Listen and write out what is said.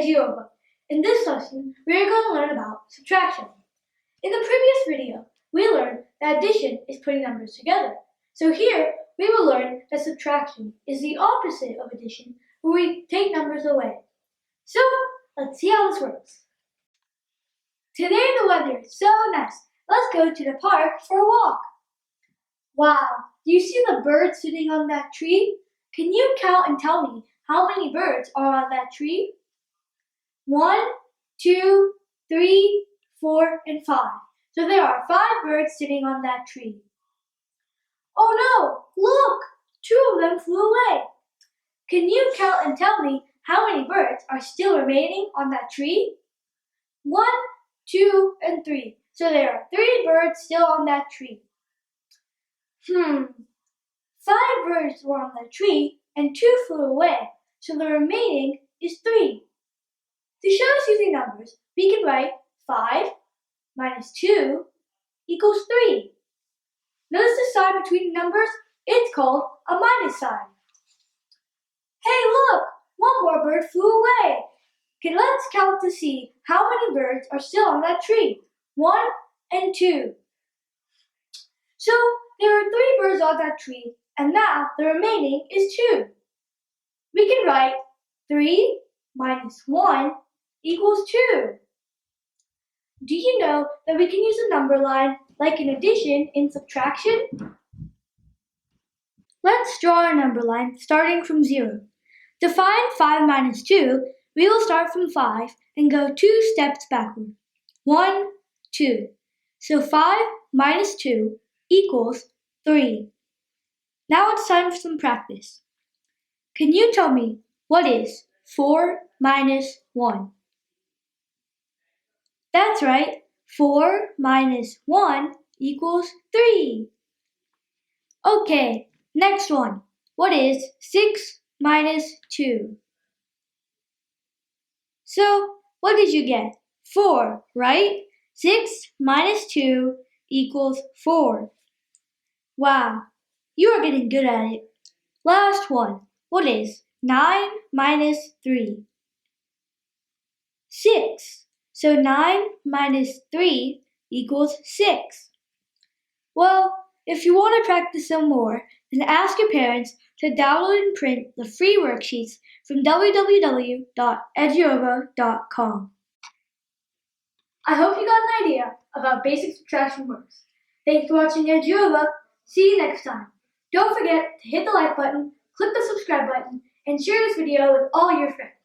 eduova. In this lesson, we are going to learn about subtraction. In the previous video, we learned that addition is putting numbers together. So here, we will learn that subtraction is the opposite of addition, where we take numbers away. So, let's see how this works. Today the weather is so nice. Let's go to the park for a walk. Wow, do you see the birds sitting on that tree? Can you count and tell me how many birds are on that tree? 1, 2, 3, 4, and 5. So there are 5 birds sitting on that tree. Oh no, look! 2 of them flew away. Can you count and tell me how many birds are still remaining on that tree? 1, 2, and 3. So there are 3 birds still on that tree. 5 birds were on the tree and 2 flew away, so the remaining is 3. To show us using numbers, we can write 5 minus 2 equals 3. Notice the sign between the numbers? It's called a minus sign. Hey look! One more bird flew away. Okay, let's count to see how many birds are still on that tree. 1 and 2. So there are 3 birds on that tree, and now the remaining is 2. We can write 3 minus 1 equals 2. Do you know that we can use a number line like in addition in subtraction? Let's draw a number line starting from 0. To find 5 minus 2, we will start from 5 and go 2 steps backward. 1, 2. So 5 minus 2 equals 3. Now it's time for some practice. Can you tell me what is 4 minus 1? That's right, 4 minus 1 equals 3. Okay, next one. What is 6 minus 2? So, what did you get? 4, right? 6 minus 2 equals 4. Wow, you are getting good at it. Last one. What is 9 minus 3? 6. So 9 minus 3 equals 6. Well, if you want to practice some more, then ask your parents to download and print the free worksheets from www.eduova.com. I hope you got an idea of how basic subtraction works. Thanks for watching Eduova. See you next time. Don't forget to hit the like button, click the subscribe button, and share this video with all your friends.